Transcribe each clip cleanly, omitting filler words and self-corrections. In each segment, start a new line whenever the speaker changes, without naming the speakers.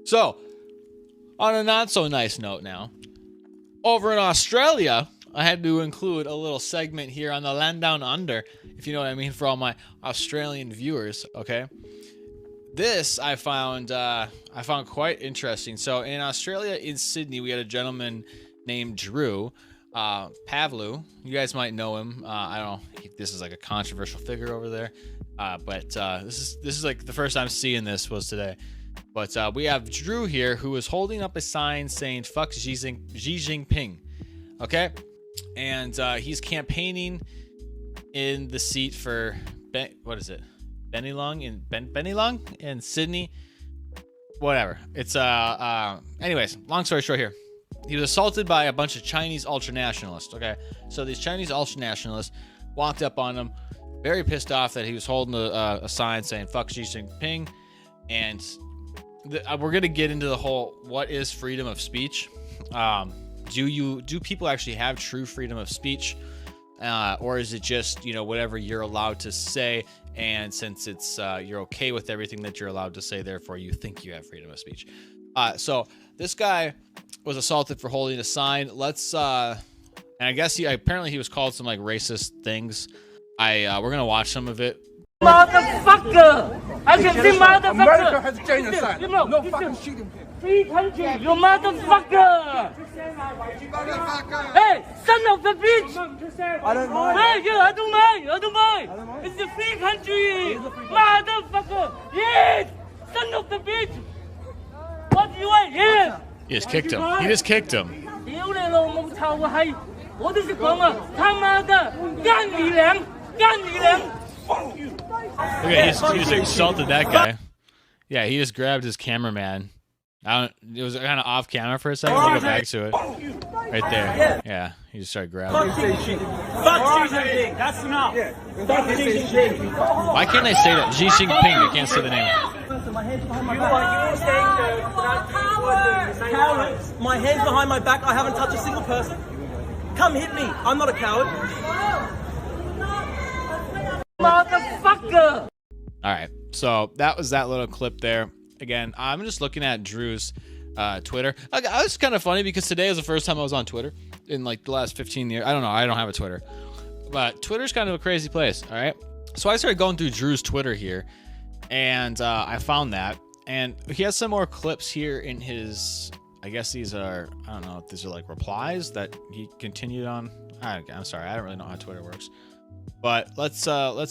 So, on a not so nice note now, over in Australia, I had to include a little segment here on the Land Down Under, if you know what I mean, for all my Australian viewers, okay? This I found quite interesting. So in Australia, in Sydney, we had a gentleman named Drew Pavlu. You guys might know him. I don't know if this is like a controversial figure over there, but this is like the first time seeing this was today. But we have Drew here, who is holding up a sign saying "Fuck Xi Jinping," okay, and he's campaigning in the seat for Bennelong in Sydney, whatever. It's anyways, long story short here. He was assaulted by a bunch of Chinese ultranationalists, okay? So these Chinese ultranationalists walked up on him, very pissed off that he was holding a sign saying "Fuck Xi Jinping," and we're going to get into the whole, what is freedom of speech? Do people actually have true freedom of speech? Or is it just, whatever you're allowed to say, and since it's you're okay with everything that you're allowed to say, therefore you think you have freedom of speech? So this guy was assaulted for holding a sign. And I guess apparently he was called some like racist things. We're gonna watch some of it.
Motherfucker! I can say motherfucker!
America has genocide. No fucking shooting.
Free country, you motherfucker! Hey, son of a bitch!
I don't mind.
Hey, I don't mind. It's a free country! Motherfucker! Yes! Son of a bitch! What do you want? Yes!
He just kicked him. He just kicked him.
屌你老母臭閪！我都識講啊！他媽的，幹你娘！幹你娘！
Look at he just insulted that guy. Yeah, he just grabbed his cameraman. It was kind of off camera for a second. We'll go back to it. Right there. Yeah, he just started grabbing.
Fuck Xi Jinping. That's enough. Fuck Xi Jinping.
Why can't they say that? Xi Jinping. They can't say the name.
Cowards. My hands behind my back. I haven't touched a single person. Come hit me. I'm not a coward.
Motherfucker!
All right, so that was that little clip there. Again, I'm just looking at Drew's Twitter. I was kind of funny because today is the first time I was on Twitter in like the last 15 years. I don't know. I don't have a Twitter, but Twitter's kind of a crazy place. All right, so I started going through Drew's Twitter here, and I found that, and he has some more clips here in his. I guess these are, I don't know if these are like replies that he continued on. I'm sorry, I don't really know how Twitter works. But let's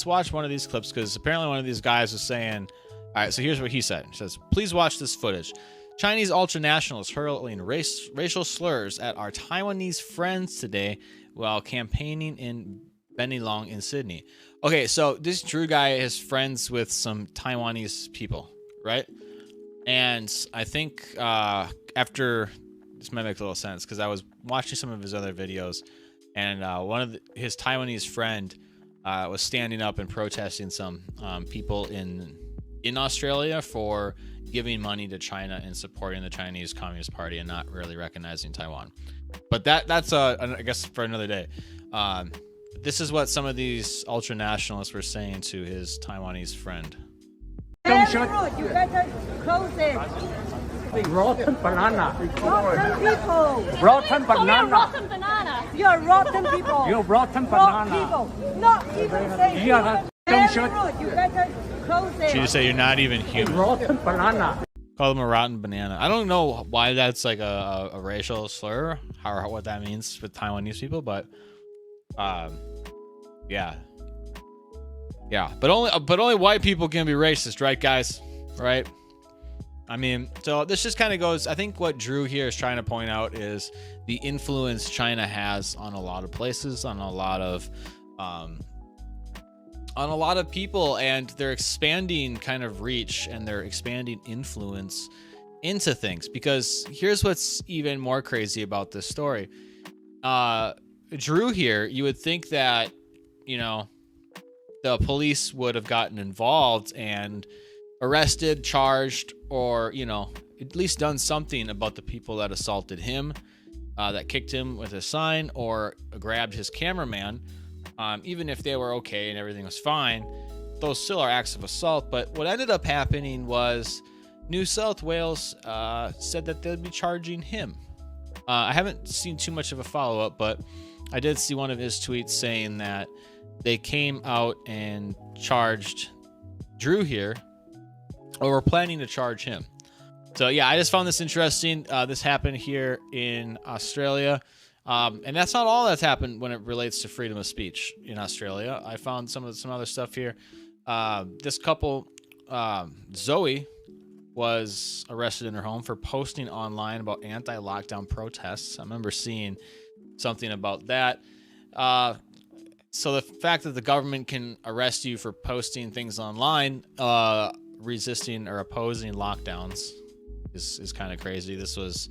watch one of these clips, because apparently one of these guys was saying, all right, so here's what he said. He says, please watch this footage. Chinese ultranationalists hurling racial slurs at our Taiwanese friends today while campaigning in Bennelong in Sydney. Okay, so this Drew guy is friends with some Taiwanese people, right? And I think after, this might make a little sense, because I was watching some of his other videos, and his Taiwanese friend was standing up and protesting some people in Australia for giving money to China and supporting the Chinese Communist Party and not really recognizing Taiwan. But that's I guess for another day. This is what some of these ultranationalists were saying to his Taiwanese friend.
You better close it.
Rotten banana.
Rotten people.
Rotten banana.
Rotten banana. You're rotten people.
You're rotten
Rotten
banana.
people. Not even saying.
You are
Very rude. You better close it.
She just said you're not even human.
rotten banana.
Call them a rotten banana. I don't know why that's like a racial slur or what that means with Taiwanese people, but yeah. But only white people can be racist, right, guys? Right? I mean, so this just kind of goes. I think what Drew here is trying to point out is the influence China has on a lot of places, on a lot of people, and they're expanding kind of reach and they're expanding influence into things. Because here's what's even more crazy about this story. Drew here, you would think that, the police would have gotten involved and arrested, charged, or, at least done something about the people that assaulted him, that kicked him with a sign, or grabbed his cameraman. Even if they were okay and everything was fine, those still are acts of assault. But what ended up happening was New South Wales said that they'd be charging him. I haven't seen too much of a follow-up, but I did see one of his tweets saying that they came out and charged Drew here, or were planning to charge him. So yeah, I just found this interesting. This happened here in Australia. And that's not all that's happened when it relates to freedom of speech in Australia. I found some other stuff here. This couple, Zoe, was arrested in her home for posting online about anti-lockdown protests. I remember seeing something about that. So the fact that the government can arrest you for posting things online, resisting or opposing lockdowns, is kind of crazy. This was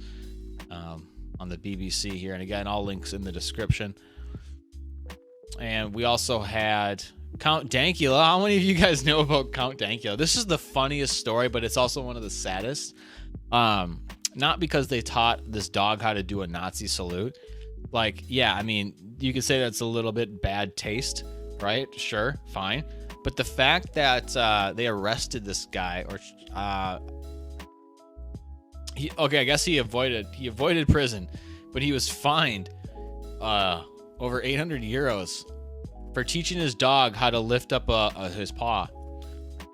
on the BBC here, and again, all links in the description. And we also had Count Dankula. How many of you guys know about Count Dankula? This is the funniest story, but it's also one of the saddest. Not because they taught this dog how to do a Nazi salute. Like, yeah, I mean, you could say that's a little bit bad taste, right? Sure, fine. But the fact that they arrested this guy, or I guess he avoided prison, but he was fined over 800 euros for teaching his dog how to lift up his paw.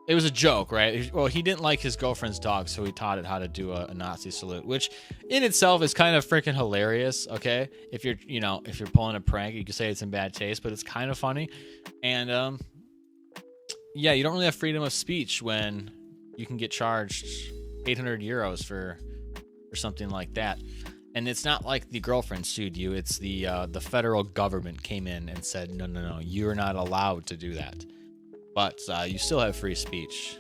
It was a joke, right? Well, he didn't like his girlfriend's dog, so he taught it how to do a Nazi salute, which in itself is kind of freaking hilarious. Okay, if you're pulling a prank, you could say it's in bad taste, but it's kind of funny. And yeah, you don't really have freedom of speech when you can get charged 800 euros for something like that. And it's not like the girlfriend sued you. It's the federal government came in and said, no, you're not allowed to do that. But you still have free speech,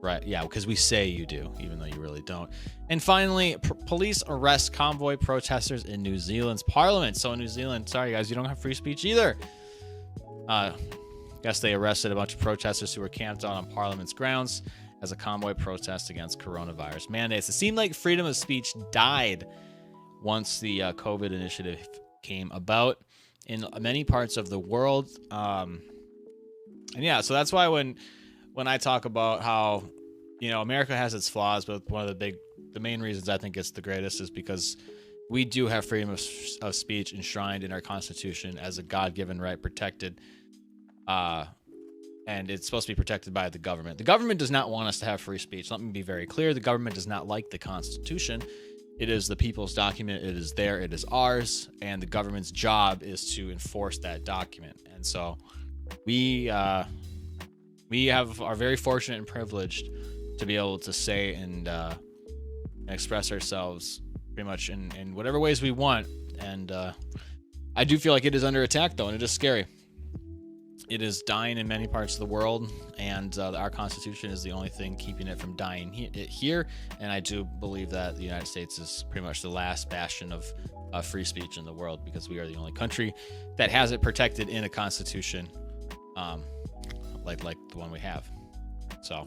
right? Yeah, because we say you do, even though you really don't. And finally, police arrest convoy protesters in New Zealand's parliament. So in New Zealand, sorry guys, you don't have free speech either. Guess they arrested a bunch of protesters who were camped out on parliament's grounds as a convoy protest against coronavirus mandates. It seemed like freedom of speech died once the COVID initiative came about in many parts of the world. And yeah, so that's why when I talk about how, America has its flaws, but one of the main reasons I think it's the greatest is because we do have freedom of speech enshrined in our Constitution as a God-given right, protected, and it's supposed to be protected by the government. The government does not want us to have free speech. Let me be very clear. The government does not like the Constitution. It is the people's document. It is there. It is ours. And the government's job is to enforce that document. And so we are very fortunate and privileged to be able to say and express ourselves pretty much in whatever ways we want. And I do feel like it is under attack, though, and it is scary. It is dying in many parts of the world, and our Constitution is the only thing keeping it from dying here. And I do believe that the United States is pretty much the last bastion of free speech in the world, because we are the only country that has it protected in a Constitution like the one we have. So